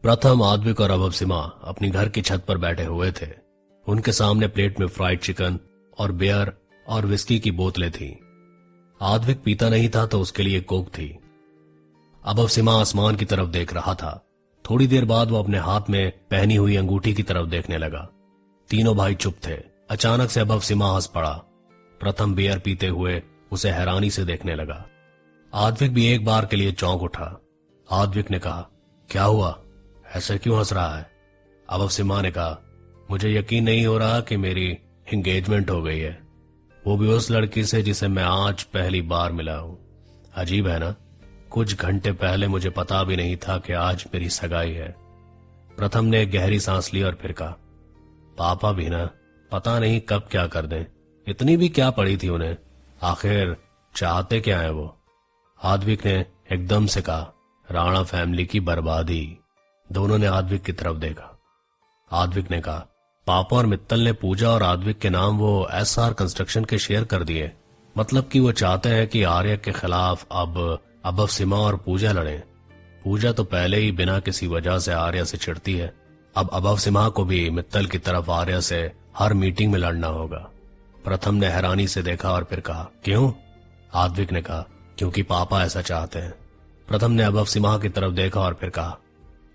प्रथम, आद्विक और अभव सिमा अपनी घर की छत पर बैठे हुए थे। उनके सामने प्लेट में फ्राइड चिकन और बियर और विस्की की बोतलें थी। आद्विक पीता नहीं था तो उसके लिए कोक थी। अभव सिमा आसमान की तरफ देख रहा था। थोड़ी देर बाद वो अपने हाथ में पहनी हुई अंगूठी की तरफ देखने लगा। तीनों भाई चुप थे। अचानक से अभव सिमा हंस पड़ा। प्रथम बियर पीते हुए उसे हैरानी से देखने लगा। आद्विक भी एक बार के लिए चौंक उठा। आद्विक ने कहा, क्या हुआ, ऐसे क्यों हंस रहा है? अभव सिमा ने कहा, मुझे यकीन नहीं हो रहा कि मेरी एंगेजमेंट हो गई है, वो भी उस लड़की से जिसे मैं आज पहली बार मिला हूं। अजीब है ना, कुछ घंटे पहले मुझे पता भी नहीं था कि आज मेरी सगाई है। प्रथम ने एक गहरी सांस ली और फिर कहा, पापा भी ना, पता नहीं कब क्या कर दें। इतनी भी क्या पड़ी थी उन्हें, आखिर चाहते क्या है वो? आद्विक ने एकदम से कहा, राणा फैमिली की बर्बादी। दोनों ने आद्विक की तरफ देखा। आद्विक ने कहा, पापा और मित्तल ने पूजा और आद्विक के नाम वो एसआर कंस्ट्रक्शन के शेयर कर दिए। मतलब कि वो चाहते हैं कि आर्य के खिलाफ अब अभव सिमा और पूजा लड़ें। पूजा तो पहले ही बिना किसी वजह से आर्य से चिढ़ती है। अब अभव सिमा को भी मित्तल की तरफ आर्य से हर मीटिंग में लड़ना होगा। प्रथम ने हैरानी से देखा और फिर कहा, क्यों? आद्विक ने कहा, क्योंकि पापा ऐसा चाहते हैं। प्रथम ने अभव सिमा की तरफ देखा और फिर कहा,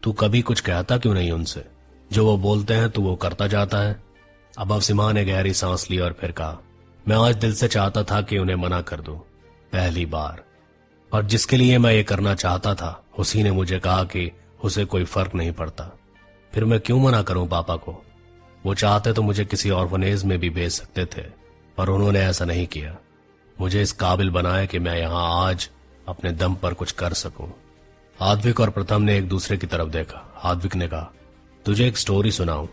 तू कभी कुछ कहता क्यों नहीं उनसे? जो वो बोलते हैं तू वो करता जाता है। अभव सिमा ने गहरी सांस ली और फिर कहा, मैं आज दिल से चाहता था कि उन्हें मना कर दूं, पहली बार। और जिसके लिए मैं ये करना चाहता था उसी ने मुझे कहा कि उसे कोई फर्क नहीं पड़ता। फिर मैं क्यों मना करूं पापा को? वो चाहते तो मुझे किसी ऑर्फनेज में भी भेज सकते थे, पर उन्होंने ऐसा नहीं किया। मुझे इस काबिल बनाया कि मैं यहां आज अपने दम पर कुछ कर सकूं। आद्विक और प्रथम ने एक दूसरे की तरफ देखा। आद्विक ने कहा, तुझे एक स्टोरी सुनाऊं?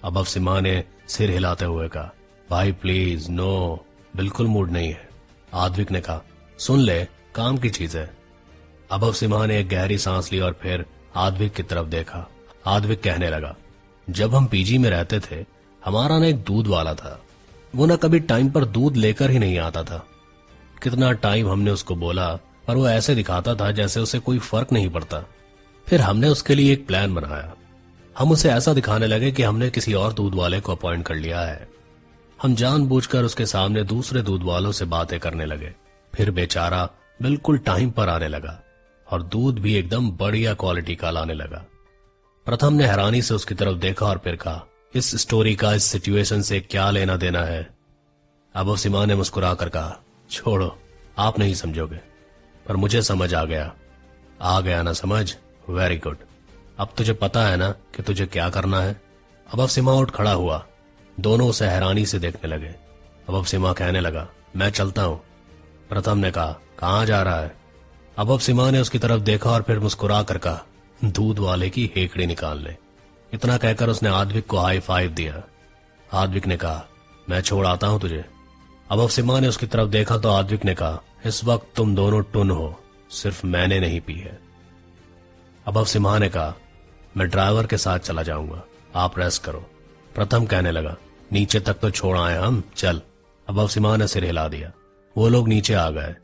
अभव सिमा ने सिर हिलाते हुए कहा, भाई प्लीज, नो, बिल्कुल मूड नहीं है। आद्विक ने कहा, सुन ले, काम की चीज है। अभव सिमा ने एक गहरी सांस ली और फिर आद्विक की तरफ देखा। आद्विक कहने लगा, जब हम पीजी में रहते थे, हमारा ना एक दूध वाला था। वो ना कभी टाइम पर दूध लेकर ही नहीं आता था। कितना टाइम हमने उसको बोला, पर वो ऐसे दिखाता था जैसे उसे कोई फर्क नहीं पड़ता। फिर हमने उसके लिए एक प्लान बनाया। हम उसे ऐसा दिखाने लगे कि हमने किसी और दूध वाले को अपॉइंट कर लिया है। हम जानबूझकर उसके सामने दूसरे दूध वालों से बातें करने लगे। फिर बेचारा बिल्कुल टाइम पर आने लगा और दूध भी एकदम बढ़िया क्वालिटी का लाने लगा। प्रथम ने हैरानी से उसकी तरफ देखा और फिर कहा, इस स्टोरी का इस सिचुएशन से क्या लेना देना है? अभव सिमा ने मुस्कुराकर कहा, छोड़ो, आप नहीं समझोगे, पर मुझे समझ आ गया। आ गया ना समझ? Very good. अब तुझे पता है ना कि तुझे क्या करना है? अभव सिमा उठ खड़ा हुआ। दोनों उसे हैरानी से देखने लगे। अभव सिमा कहने लगा, मैं चलता हूं। प्रथम ने कहा, कहां जा रहा है? अभव सिमा ने उसकी तरफ देखा और फिर मुस्कुरा कर कहा, दूध वाले की हेकड़ी निकालने। इतना कहकर उसने आद्विक को हाई फाइव दिया। आद्विक ने कहा, मैं छोड़ आता हूं तुझे। अभव सिमा ने उसकी तरफ देखा तो आद्विक ने कहा, इस वक्त तुम दोनों टुन हो, सिर्फ मैंने नहीं पी है। अभव सिमा ने कहा, मैं ड्राइवर के साथ चला जाऊंगा, आप रेस्ट करो। प्रथम कहने लगा, नीचे तक तो छोड़ आए हम, चल। अभव सिमा ने सिर हिला दिया। वो लोग नीचे आ गए।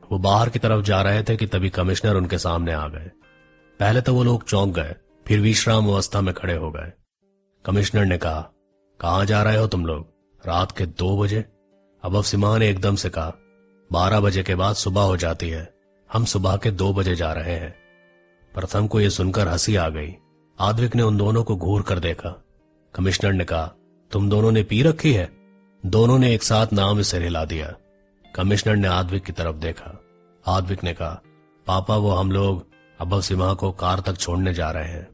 वो बाहर की तरफ जा रहे थे कि तभी कमिश्नर उनके सामने आ गए। पहले तो वो लोग चौंक गए, फिर विश्राम अवस्था में खड़े हो गए। कमिश्नर ने कहा, कहां जा रहे हो तुम लोग? रात के 2 बजे? अभव सिमा ने एकदम से कहा, 12 बजे के बाद सुबह हो जाती है, हम सुबह के 2 बजे जा रहे हैं। प्रथम को यह सुनकर हंसी आ गई। आद्विक ने उन दोनों को घूर कर देखा। कमिश्नर ने कहा, तुम दोनों ने पी रखी है? दोनों ने एक साथ नाम में सिर हिला दिया। कमिश्नर ने आद्विक की तरफ देखा। आद्विक ने कहा, पापा, वो हम लोग अभव सिमा को कार तक छोड़ने जा रहे हैं।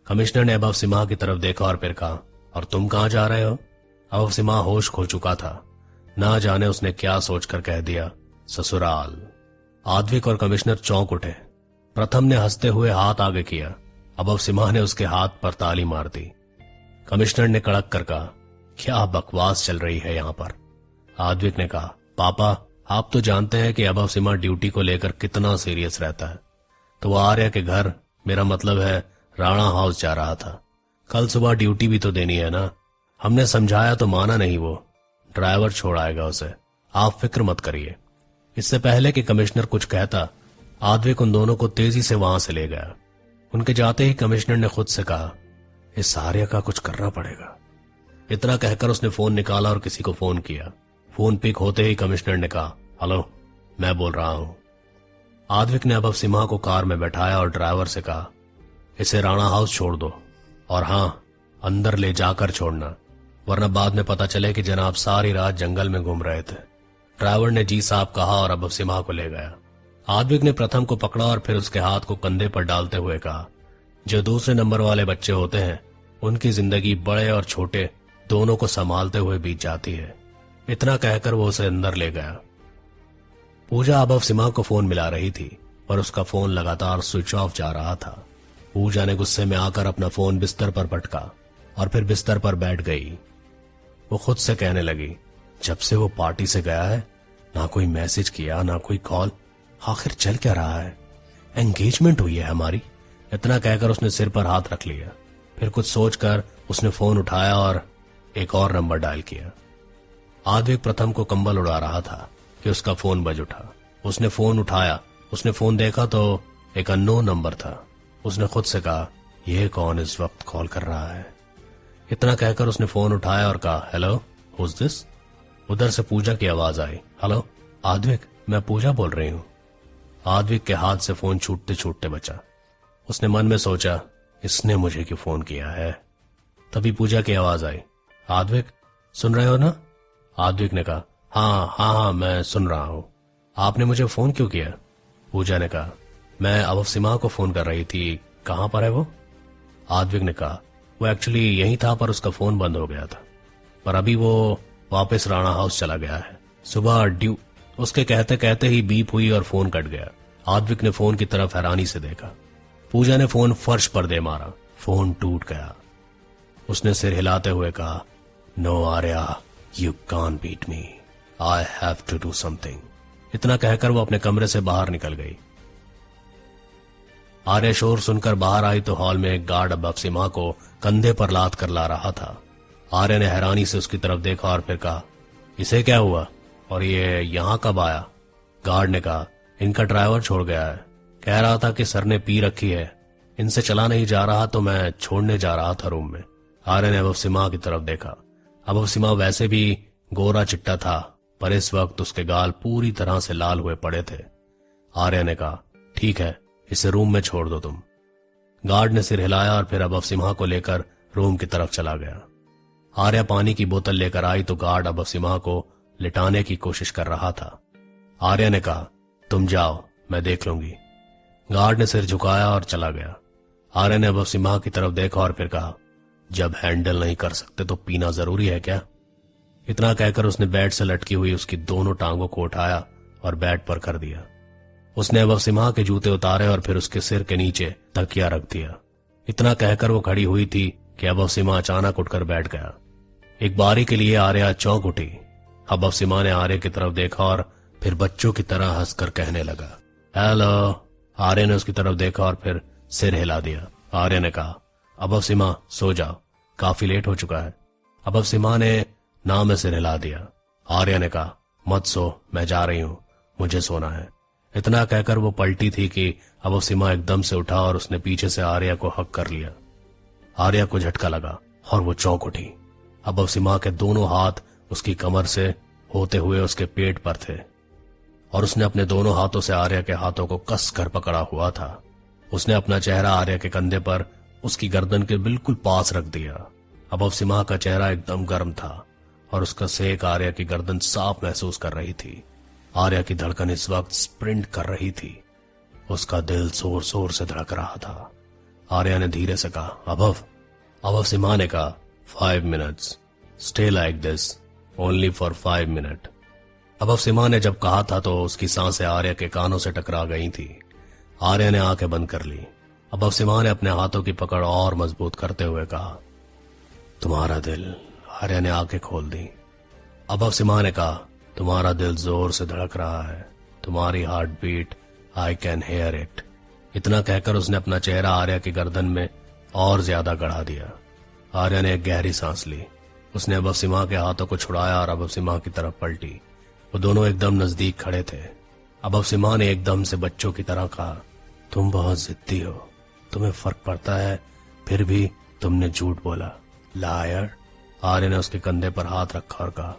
कमिश्नर ने अभव सिमा की तरफ देखा और फिर कहा, और तुम कहां जा रहे हो? अभव सिमा होश खो चुका था। ना जाने उसने क्या सोचकर कह दिया, ससुराल। आद्विक और कमिश्नर चौंक उठे। प्रथम ने हंसते हुए हाथ आगे किया। अभव सिमा ने उसके हाथ पर ताली मार दी। कमिश्नर ने कड़क कर कहा, क्या बकवास चल रही है यहां पर? आद्विक ने कहा, पापा, आप तो जानते हैं कि अभव सिमा ड्यूटी को लेकर कितना सीरियस रहता है। तो वो आर्य के घर, मेरा मतलब है राणा हाउस जा रहा था। कल सुबह ड्यूटी भी तो देनी है ना। हमने समझाया तो माना नहीं वो। ड्राइवर छोड़ आएगा उसे, आप फिक्र मत करिए। इससे पहले कि कमिश्नर कुछ कहता, आद्विक उन दोनों को तेजी से वहां से ले गया। उनके जाते ही कमिश्नर ने खुद से कहा, इस आर्या का कुछ करना पड़ेगा। इतना कहकर उसने फोन निकाला और किसी को फोन किया। फोन पिक होते ही कमिश्नर ने कहा, हेलो, मैं बोल रहा हूं। आद्विक ने अभव सिम्हा को कार में बैठाया और ड्राइवर से कहा, इसे राणा हाउस छोड़ दो, और हां, अंदर ले जाकर छोड़ना, वरना बाद में पता चले कि जनाब सारी रात जंगल में घूम रहे थे। ड्राइवर ने जी साहब कहा और अभव सिम्हा को ले गया। आद्विक ने प्रथम को पकड़ा और फिर उसके हाथ को कंधे पर डालते हुए कहा, जो दूसरे नंबर वाले बच्चे होते हैं उनकी जिंदगी बड़े और छोटे दोनों को संभालते हुए बीत जाती है। इतना कहकर वो उसे अंदर ले गया। पूजा अभव सिम्हा को फोन मिला रही थी, पर उसका फोन लगातार स्विच ऑफ जा रहा था। पूजा ने गुस्से में आकर अपना फोन बिस्तर पर पटका और फिर बिस्तर पर बैठ गई। वो खुद से कहने लगी, जब से वो पार्टी से गया है ना कोई मैसेज किया ना कोई कॉल, आखिर चल क्या रहा है? एंगेजमेंट हुई है हमारी? इतना कहकर उसने सिर पर हाथ रख लिया। फिर कुछ सोचकर उसने फोन उठाया और एक और नंबर डायल किया। आद्विक प्रथम को कंबल उड़ा रहा था कि उसका फोन बज उठा। उसने फोन उठाया, उसने फोन देखा तो एक अननोन नंबर था। उसने खुद से कहा, यह कौन इस वक्त कॉल कर रहा है? इतना कहकर उसने फोन उठाया और कहा, हेलो, हुज दिस? उधर से पूजा की आवाज आई, हेलो आद्विक, मैं पूजा बोल रही हूं। आद्विक के हाथ से फोन छूटते छूटते बचा। उसने मन में सोचा, इसने मुझे क्यों फोन किया है? तभी पूजा की आवाज आई, आद्विक सुन रहे हो ना? आद्विक ने कहा, हाँ, मैं सुन रहा हूं। आपने मुझे फोन क्यों किया? पूजा ने कहा, मैं अभव सिम्हा को फोन कर रही थी, कहां पर है वो? आद्विक ने कहा, वो एक्चुअली यहीं था पर उसका फोन बंद हो गया था, पर अभी वो वापस राणा हाउस चला गया है। सुबह ड्यू। उसके कहते कहते ही बीप हुई और फोन कट गया। आद्विक ने फोन की तरफ हैरानी से देखा। पूजा ने फोन फर्श पर दे मारा, फोन टूट गया। उसने सिर हिलाते हुए कहा, no Arya, you can't beat me, I have to do something. इतना कहकर वो अपने कमरे से बाहर निकल गई। आर्या शोर सुनकर बाहर आई तो हॉल में एक गार्ड अभव सिम्हा को कंधे पर लाद कर ला रहा था। आर्या ने हैरानी से उसकी तरफ देखा और फिर कहा, इसे क्या हुआ और ये यहां कब आया? गार्ड ने कहा, इनका ड्राइवर छोड़ गया है, कह रहा था कि सर ने पी रखी है, इनसे चला नहीं जा रहा तो मैं छोड़ने जा रहा था रूम में। आर्या ने अभव सिम्हा की तरफ देखा। अभव सिम्हा वैसे भी गोरा चिट्टा था, पर इस वक्त उसके गाल पूरी तरह से लाल हुए पड़े थे। आर्या ने कहा, ठीक है, इसे रूम में छोड़ दो तुम। गार्ड ने सिर हिलाया और फिर अभव सिम्हा को लेकर रूम की तरफ चला गया। आर्या पानी की बोतल लेकर आई तो गार्ड अभव सिम्हा को लिटाने की कोशिश कर रहा था। आर्या ने कहा, तुम जाओ, मैं देख लूंगी। गार्ड ने सिर झुकाया और चला गया। आर्या ने अभव सिम्हा की तरफ देखा और फिर कहा, जब हैंडल नहीं कर सकते तो पीना जरूरी है क्या? इतना कहकर उसने बेड से लटकी हुई उसकी दोनों टांगों को उठाया और बेड पर कर दिया। उसने अभव सिम्हा के जूते उतारे और फिर उसके सिर के नीचे तकिया रख दिया। इतना कहकर वो खड़ी हुई थी कि अभव सिम्हा अचानक उठकर बैठ गया। एक बारी के लिए आर्या चौंक उठी। अभव सिम्हा ने आर्या की तरफ देखा और फिर बच्चों की तरह हंसकर कहने लगा, हेलो। आर्या ने उसकी तरफ देखा और फिर सिर हिला दिया। आर्या ने कहा, अभव सिम्हा सो जाओ, काफी लेट हो चुका है। अभव सिम्हा ने ना में सिर हिला दिया। आर्या ने कहा, मत सो, मैं जा रही हूं, मुझे सोना है। इतना कहकर वो पलटी थी कि अभव सिम्हा एकदम से उठा और उसने पीछे से आर्या को हक कर लिया। आर्या को झटका लगा और वो चौंक उठी। अभव सिम्हा के दोनों हाथ उसकी कमर से होते हुए उसके पेट पर थे और उसने अपने दोनों हाथों से आर्या के हाथों को कस कर पकड़ा हुआ था। उसने अपना चेहरा आर्या के कंधे पर उसकी गर्दन के बिल्कुल पास रख दिया। अभव सिम्हा का चेहरा एकदम गर्म था और उसका सेक आर्या की गर्दन साफ महसूस कर रही थी। आर्या की धड़कन इस वक्त स्प्रिंट कर रही थी। उसका दिल जोर जोर से धड़क रहा था। आर्या ने धीरे से कहा, अभव। अभव सिम्हा ने कहा, 5 minutes, stay like this, only for 5 minutes। अभव Simha ने जब कहा था तो उसकी सांसें आर्या के कानों से टकरा गई थी। आर्या ने आंखें बंद कर ली। अभव सिम्हा ने अपने हाथों की पकड़ और मजबूत करते हुए कहा, तुम्हारा दिल। आर्या ने आंखें खोल दी। अभव सिम्हा ने कहा, तुम्हारा दिल जोर से धड़क रहा है, तुम्हारी heart beat, I can hear it. इतना कहकर उसने अपना चेहरा आर्या की गर्दन में और ज्यादा गड़ा दिया। आर्या ने एक गहरी सांस ली। उसने अभव सिम्हा के हाथों को छुड़ाया और अभव सिम्हा की तरफ पलटी। वो दोनों एकदम नजदीक खड़े थे। अभव सिम्हा ने एकदम से बच्चों की तरह कहा, तुम बहुत जिद्दी हो, तुम्हें फर्क पड़ता है, फिर भी तुमने झूठ बोला। लायर। आर्य ने उसके कंधे पर हाथ रखा और कहा,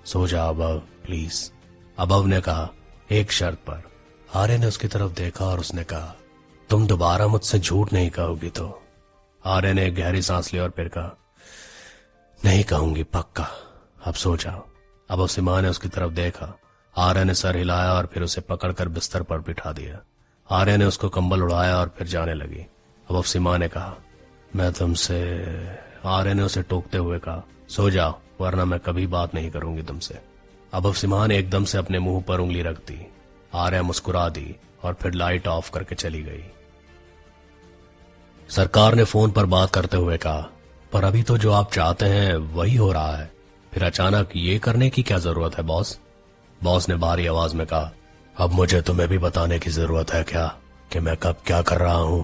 सो जा अभव, प्लीज। अभव ने कहा, एक शर्त पर। आर्य ने उसकी तरफ देखा और उसने कहा, तुम दोबारा मुझसे झूठ नहीं कहोगी तो। आर्य ने एक गहरी सांस ली और फिर कहा, नहीं कहूंगी, पक्का। अब सो जाओ। अभव सिम्हा ने उसकी तरफ देखा। आर्य ने सर हिलाया और फिर उसे पकड़कर बिस्तर पर बिठा दिया। आर्य ने उसको कंबल उड़ाया और फिर जाने लगी। अभव सिम्हा ने कहा, मैं तुमसे। आर्य ने उसे टोकते हुए कहा, सो जाओ, वरना मैं कभी बात नहीं करूंगी तुमसे। अभव सिम्हा ने एकदम से अपने मुंह पर उंगली रख दी। आर्या मुस्कुरा दी और फिर लाइट ऑफ करके चली गई। सरकार ने फोन पर बात करते हुए कहा, पर अभी तो जो आप चाहते हैं वही हो रहा है, फिर अचानक ये करने की क्या जरूरत है बॉस? बॉस ने भारी आवाज में कहा, अब मुझे तुम्हें भी बताने की जरूरत है क्या कि मैं कब क्या कर रहा हूं?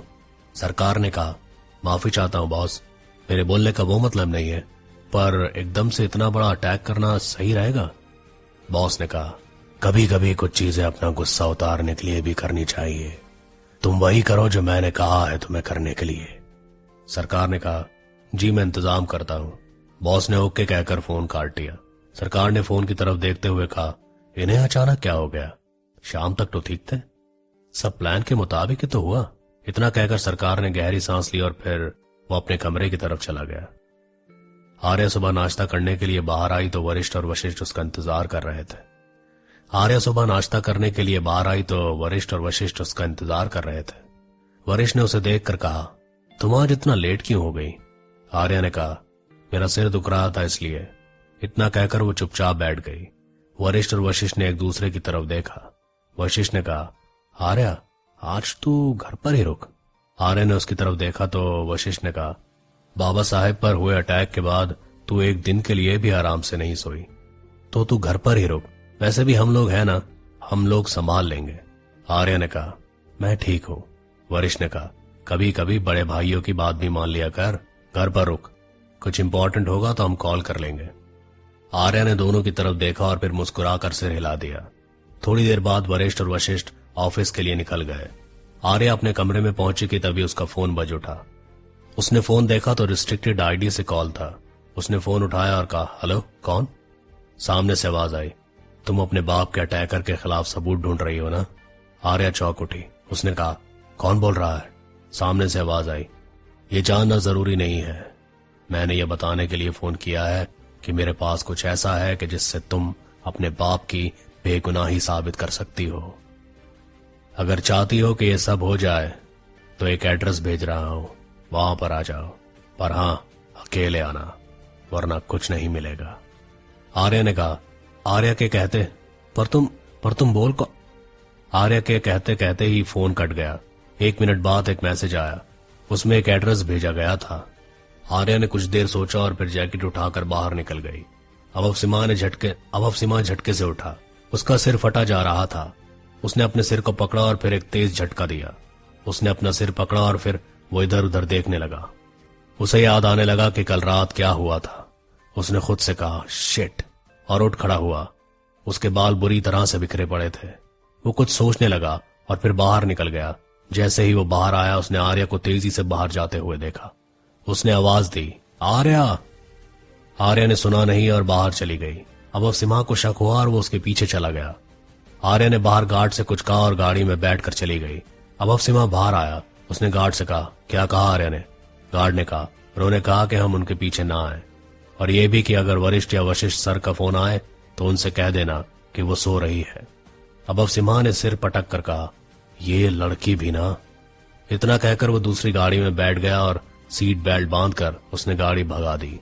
सरकार ने कहा, माफी चाहता हूं बॉस, मेरे बोलने का वो मतलब नहीं है, पर एकदम से इतना बड़ा अटैक करना सही रहेगा? बॉस ने कहा, कभी कभी कुछ चीजें अपना गुस्सा उतारने के लिए भी करनी चाहिए। तुम वही करो जो मैंने कहा है तुम्हें करने के लिए। सरकार ने कहा, जी मैं इंतजाम करता हूं। बॉस ने ओके कहकर फोन काट दिया। सरकार ने फोन की तरफ देखते हुए कहा, इन्हें अचानक क्या हो गया? शाम तक तो ठीक थे, सब प्लान के मुताबिक ही तो हुआ। इतना कहकर सरकार ने गहरी सांस ली और फिर वो अपने कमरे की तरफ चला गया। आर्या सुबह नाश्ता करने के लिए बाहर आई तो वरिष्ठ और वशिष्ठ उसका इंतजार कर रहे थे। आर्या सुबह नाश्ता करने के लिए बाहर आई तो वरिष्ठ और वशिष्ठ उसका इंतजार कर रहे थे। वरिष्ठ ने उसे देखकर कहा, तुम आज इतना लेट क्यों हो गई? आर्या ने कहा, मेरा सिर दुख रहा था इसलिए। इतना कहकर वो चुपचाप बैठ गई। वरिष्ठ और वशिष्ठ ने एक दूसरे की तरफ देखा। वशिष्ठ ने कहा, आर्या आज तू घर पर ही रुक। आर्या ने उसकी तरफ देखा तो वशिष्ठ ने कहा, बाबा साहेब पर हुए अटैक के बाद तू एक दिन के लिए भी आराम से नहीं सोई, तो तू घर पर ही रुक। वैसे भी हम लोग हैं ना, हम लोग संभाल लेंगे। आर्या ने कहा, मैं ठीक हूं। वरिष्ठ ने कहा, कभी कभी बड़े भाइयों की बात भी मान लिया कर, घर पर रुक, कुछ इंपॉर्टेंट होगा तो हम कॉल कर लेंगे। आर्या ने दोनों की तरफ देखा और फिर मुस्कुराकर सिर हिला दिया। थोड़ी देर बाद वरिष्ठ और वशिष्ठ ऑफिस के लिए निकल गए। आर्या अपने कमरे में पहुंची कि तभी उसका फोन बज उठा। उसने फोन देखा तो रिस्ट्रिक्टेड आईडी से कॉल था। उसने फोन उठाया और कहा, हेलो, कौन? सामने से आवाज आई, तुम अपने बाप के अटैकर के खिलाफ सबूत ढूंढ रही हो ना? आर्या चौंक उठी। उसने कहा, कौन बोल रहा है? सामने से आवाज आई, ये जानना जरूरी नहीं है, मैंने ये बताने के लिए फोन किया है कि मेरे पास कुछ ऐसा है कि जिससे तुम अपने बाप की बेगुनाही साबित कर सकती हो। अगर चाहती हो कि ये सब हो जाए तो एक एड्रेस भेज रहा हूं, वहां पर आ जाओ, पर हां अकेले आना, वरना कुछ नहीं मिलेगा। आर्या ने कहा, आर्या के कहते पर तुम बोल को। आर्या के कहते कहते ही फोन कट गया। 1 मिनट बाद एक मैसेज आया, उसमें एक एड्रेस भेजा गया था। आर्या ने कुछ देर सोचा और फिर जैकेट उठाकर बाहर निकल गई। अभव सिम्हा झटके से उठा। उसका सिर फटा जा रहा था। उसने अपने सिर को पकड़ा और फिर एक तेज झटका दिया। उसने अपना सिर पकड़ा और फिर वो इधर उधर देखने लगा। उसे याद आने लगा कि कल रात क्या हुआ था। उसने खुद से कहा, शिट, और उठ खड़ा हुआ। उसके बाल बुरी तरह से बिखरे पड़े थे। वो कुछ सोचने लगा और फिर बाहर निकल गया। जैसे ही वो बाहर आया उसने आर्या को तेजी से बाहर जाते हुए देखा। उसने आवाज दी, आर्या। आर्या ने सुना नहीं और बाहर चली गई। अभव सिम्हा को शक हुआ और वो उसके पीछे चला गया। आर्या ने बाहर गार्ड से कुछ कहा और गाड़ी में बैठकर चली गई। अभव सिम्हा बाहर आया। उसने गार्ड से कहा, क्या कहा आर्या ने? गार्ड ने कहा, उन्होंने कहा कि हम उनके पीछे ना आए, और ये भी कि अगर वरिष्ठ या वशिष्ठ सर का फोन आए तो उनसे कह देना कि वो सो रही है। अभव सिम्हा ने सिर पटक कर कहा, ये लड़की भी ना। इतना कहकर वो दूसरी गाड़ी में बैठ गया और सीट बेल्ट बांधकर उसने गाड़ी भगा दी।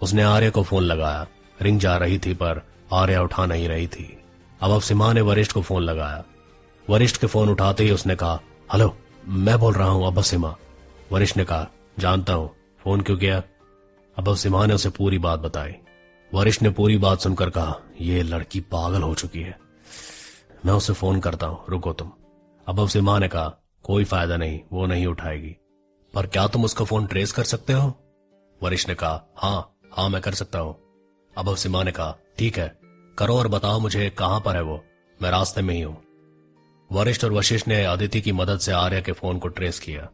उसने आर्या को फोन लगाया। रिंग जा रही थी पर आर्या उठा नहीं रही थी। अभव सिम्हा ने वरिष्ठ को फोन लगाया। वरिष्ठ के फोन उठाते ही उसने कहा, हेलो, मैं बोल रहा हूं अभव सिम्हा। वरिष्ठ ने कहा, जानता हूं, फोन क्यों किया? अभव सिम्हा ने उसे पूरी बात बताई। वरिष्ठ ने पूरी बात सुनकर कहा, ये लड़की पागल हो चुकी है, मैं उसे फोन करता हूं, रुको तुम। अभव सिम्हा ने कहा, कोई फायदा नहीं, वो नहीं उठाएगी। पर क्या तुम उसका फोन ट्रेस कर सकते हो? वरिष्ठ ने कहा, हाँ मैं कर सकता हूं। अभव सिम्हा ने कहा, ठीक है, करो और बताओ मुझे कहां पर है वो, मैं रास्ते में ही हूं। वरिष्ठ और वशिष्ठ ने अदिति की मदद से आर्या के फोन को ट्रेस किया।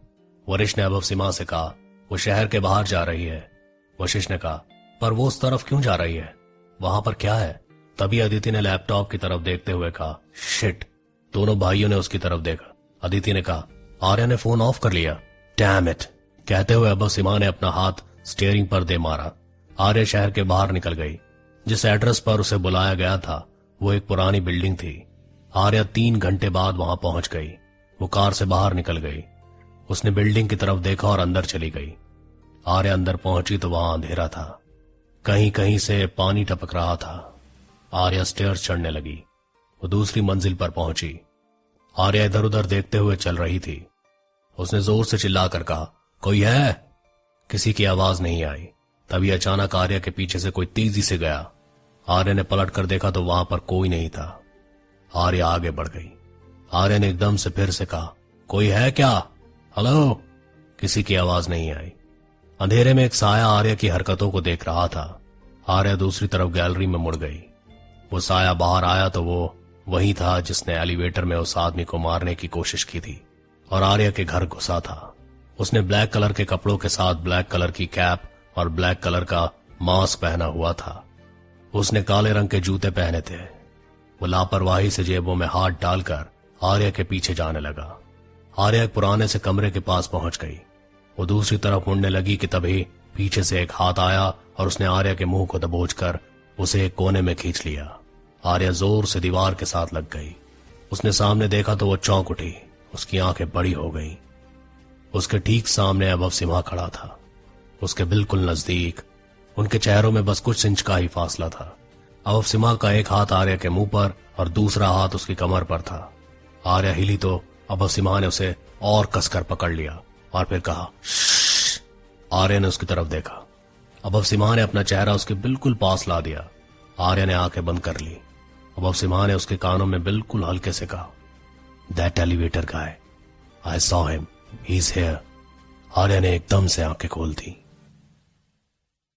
वरिष्ठ ने अभव सीमा से कहा, वो शहर के बाहर जा रही है। वशिष्ठ ने कहा, पर वो उस तरफ क्यों जा रही है, वहां पर क्या है? तभी अदिति ने लैपटॉप की तरफ देखते हुए कहा, शिट। दोनों भाइयों ने उसकी तरफ देखा। अदिति ने कहा, आर्या ने फोन ऑफ कर लिया, डैम इट। कहते हुए अभव सीमा ने अपना हाथ स्टीयरिंग पर दे मारा। आर्या शहर के बाहर निकल गई। जिस एड्रेस पर उसे बुलाया गया था वो एक पुरानी बिल्डिंग थी। आर्या 3 घंटे बाद वहां पहुंच गई। वो कार से बाहर निकल गई। उसने बिल्डिंग की तरफ देखा और अंदर चली गई। आर्या अंदर पहुंची तो वहां अंधेरा था। कहीं कहीं से पानी टपक रहा था। आर्या स्टेयर्स चढ़ने लगी। वो दूसरी मंजिल पर पहुंची। आर्या इधर उधर देखते हुए चल रही थी। उसने जोर से चिल्लाकर कहा, कोई है? किसी की आवाज नहीं आई। तभी अचानक आर्या के पीछे से कोई तेजी से गया। आर्या ने पलट कर देखा तो वहां पर कोई नहीं था। आर्या आगे बढ़ गई। आर्या ने एकदम से फिर से कहा, कोई है क्या? हेलो? किसी की आवाज नहीं आई। अंधेरे में एक साया आर्या की हरकतों को देख रहा था। आर्या दूसरी तरफ गैलरी में मुड़ गई। वो साया बाहर आया तो वो वही था जिसने एलिवेटर में उस आदमी को मारने की कोशिश की थी और आर्या के घर घुसा था। उसने ब्लैक कलर के कपड़ों के साथ ब्लैक कलर की कैप और ब्लैक कलर का मास्क पहना हुआ था। उसने काले रंग के जूते पहने थे। वो लापरवाही से जेबों में हाथ डालकर आर्या के पीछे जाने लगा। आर्या एक पुराने से कमरे के पास पहुंच गई। वो दूसरी तरफ मुड़ने लगी कि तभी पीछे से एक हाथ आया और उसने आर्या के मुंह को दबोचकर उसे एक कोने में खींच लिया। आर्या जोर से दीवार के साथ लग गई। उसने सामने देखा तो वो चौंक उठी। उसकी आंखें बड़ी हो गईं। उसके ठीक सामने अभव सिम्हा खड़ा था। उसके बिल्कुल नजदीक, उनके चेहरों में बस कुछ इंच का ही फासला था। अभव सिम्हा का एक हाथ आर्या के मुंह पर और दूसरा हाथ उसकी कमर पर था। आर्या हिली तो अभव सिम्हा ने उसे और कसकर पकड़ लिया और फिर कहा, श्श्श। आर्या ने उसकी तरफ देखा। अभव सिम्हा ने अपना चेहरा उसके बिल्कुल पास ला दिया। आर्या ने आंखें बंद कर ली। अभव सिम्हा ने उसके कानों में बिल्कुल हल्के से कहा, that elevator guy, I saw him, he is here. Arya ने एकदम से आंखें खोल दी।